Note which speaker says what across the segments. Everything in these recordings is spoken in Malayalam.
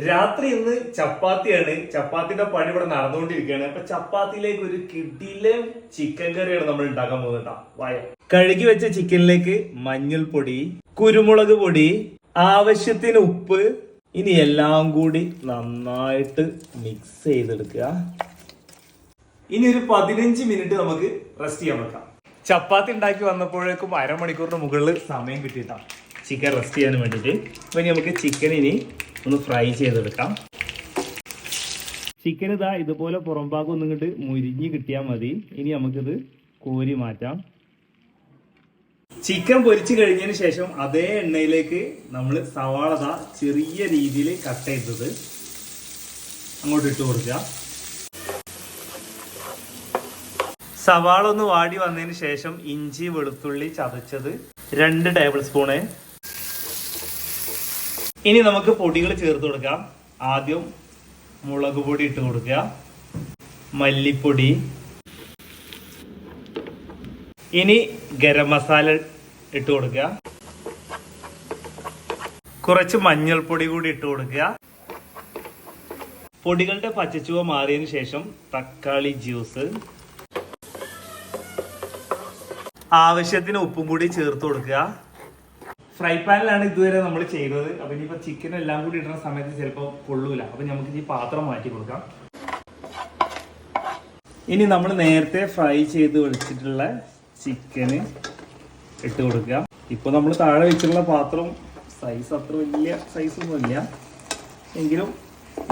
Speaker 1: രാത്രി ഇന്ന് ചപ്പാത്തിയാണ്. ചപ്പാത്തിന്റെ പണി ഇവിടെ നടന്നുകൊണ്ടിരിക്കുകയാണ്. അപ്പൊ ചപ്പാത്തിയിലേക്ക് ഒരു കിടിലൻ ചിക്കൻ കറിയാണ് നമ്മൾ ഉണ്ടാക്കാൻ പോകുന്നത്. വായ കഴുകി വെച്ച ചിക്കനിലേക്ക് മഞ്ഞൾപ്പൊടി, കുരുമുളക് പൊടി, ആവശ്യത്തിന് ഉപ്പ്, ഇനി എല്ലാം കൂടി നന്നായിട്ട് മിക്സ് ചെയ്തെടുക്കുക. ഇനി ഒരു 15 മിനിറ്റ് നമുക്ക് റെസ്റ്റ് ചെയ്യാൻ വെക്കാം. ചപ്പാത്തി ഉണ്ടാക്കി വന്നപ്പോഴേക്കും അരമണിക്കൂറിന് മുകളിൽ സമയം കിട്ടിയിട്ടാണ് ചിക്കൻ റെസ്റ്റ് ചെയ്യാൻ വേണ്ടിയിട്ട്. അപ്പൊ ഇനി നമുക്ക് ചിക്കൻ ഇനി ഒന്ന് ഫ്രൈ ചെയ്തെടുക്കാം. ചിക്കൻ ഇതാ ഇതുപോലെ പുറംഭാഗം ഒന്നും ഇങ്ങോട്ട് മുരിഞ്ഞ് കിട്ടിയാൽ മതി. ഇനി നമുക്കിത് കോരി മാറ്റാം. ചിക്കൻ പൊരിച്ചു കഴിഞ്ഞതിന് ശേഷം അതേ എണ്ണയിലേക്ക് നമ്മൾ സവാള ചെറിയ രീതിയിൽ കട്ട് ചെയ്തത് അങ്ങോട്ട് ഇട്ട് കൊടുക്കുക. സവാള ഒന്ന് വാടി വന്നതിന് ശേഷം ഇഞ്ചി വെളുത്തുള്ളി ചതച്ചത് 2 ടേബിൾ സ്പൂണ്. ഇനി നമുക്ക് പൊടികൾ ചേർത്ത് കൊടുക്കാം. ആദ്യം മുളക് പൊടി ഇട്ട് കൊടുക്കുക, മല്ലിപ്പൊടി, ഇനി ഗരം മസാല ഇട്ട് കൊടുക്കുക, കുറച്ച് മഞ്ഞൾപ്പൊടി കൂടി ഇട്ട് കൊടുക്കുക. പൊടികളുടെ പച്ചച്ചുവ മാറിയതിന് ശേഷം തക്കാളി ജ്യൂസ്, ആവശ്യത്തിന് ഉപ്പും കൂടി ചേർത്ത് കൊടുക്കുക. ഫ്രൈ പാനിലാണ് ഇതുവരെ നമ്മൾ ചെയ്തത്. അപ്പൊ ഇനിയിപ്പോ ചിക്കൻ എല്ലാം കൂടി ഇടുന്ന സമയത്ത് ചിലപ്പോൾ കൊള്ളൂല. അപ്പൊ നമുക്ക് ഈ പാത്രം മാറ്റി കൊടുക്കാം. ഇനി നമ്മൾ നേരത്തെ ഫ്രൈ ചെയ്ത് വെച്ചിട്ടുള്ള ചിക്കന് ഇട്ട് കൊടുക്കുക. ഇപ്പൊ നമ്മൾ താഴെ വെച്ചിട്ടുള്ള പാത്രം സൈസ് അത്ര വലിയ സൈസൊന്നും ഇല്ല, എങ്കിലും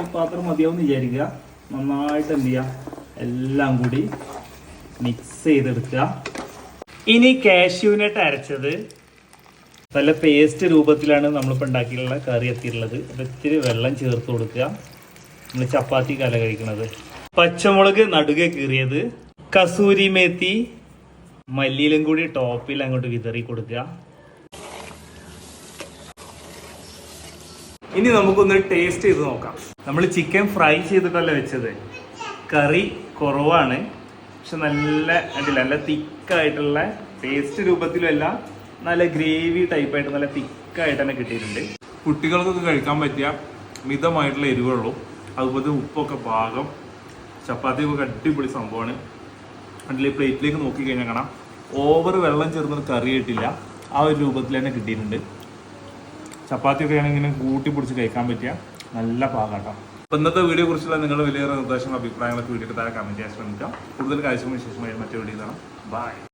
Speaker 1: ഈ പാത്രം മതിയാവും വിചാരിക്കുക. നന്നായിട്ട് എന്ത് ചെയ്യുക, എല്ലാം കൂടി മിക്സ് ചെയ്തെടുക്കുക. ഇനി കാഷ്യൂനട്ട് അരച്ചത് നല്ല പേസ്റ്റ് രൂപത്തിലാണ് നമ്മളിപ്പോൾ ഉണ്ടാക്കിയിട്ടുള്ള കറി എത്തിയിട്ടുള്ളത്. ഇത്തിരി വെള്ളം ചേർത്ത് കൊടുക്കുക. നമ്മൾ ചപ്പാത്തി കല കഴിക്കുന്നത്. പച്ചമുളക് നടുകെ കീറിയത്, കസൂരി മേത്തി, മല്ലിയിലും കൂടി ടോപ്പിൽ അങ്ങോട്ട് വിതറി കൊടുക്കുക. ഇനി നമുക്കൊന്ന് ടേസ്റ്റ് ചെയ്ത് നോക്കാം. നമ്മൾ ചിക്കൻ ഫ്രൈ ചെയ്തിട്ടല്ല വെച്ചത്. കറി കുറവാണ്, പക്ഷെ നല്ല തിക്കായിട്ടുള്ള പേസ്റ്റ് രൂപത്തിലല്ല, നല്ല ഗ്രേവി ടൈപ്പായിട്ട് നല്ല തിക്കായിട്ട് തന്നെ കിട്ടിയിട്ടുണ്ട്.
Speaker 2: കുട്ടികൾക്കൊക്കെ കഴിക്കാൻ പറ്റിയ മിതമായിട്ടുള്ള എരിവുള്ളൂ. അതുപോലെ ഉപ്പൊക്കെ പാകം. ചപ്പാത്തിയൊക്കെ അടിപൊളി സംഭവമാണ്. അതിൽ പ്ലേറ്റിലേക്ക് നോക്കിക്കഴിഞ്ഞാൽ കാണാം ഓവർ വെള്ളം ചേർന്നൊരു കറി ആയിട്ടില്ല, ആ ഒരു രൂപത്തിൽ തന്നെ കിട്ടിയിട്ടുണ്ട്. ചപ്പാത്തിയൊക്കെ ആണെങ്കിൽ ഇങ്ങനെ കൂട്ടി പിടിച്ച് കഴിക്കാൻ പറ്റിയ നല്ല പാകാട്ടോ. അപ്പോൾ ഇന്നത്തെ വീഡിയോ കുറിച്ചുള്ള നിങ്ങളുടെ വലിയ നിർദ്ദേശങ്ങളും അഭിപ്രായങ്ങളൊക്കെ വീഡിയോക്ക് താഴെ കമൻറ്റ് ചെയ്യാൻ ശ്രമിക്കാം. കൂടുതൽ കാഴ്ചകളും വിശേഷമായി മറ്റേ വീഡിയോ കാണാം. ബൈ.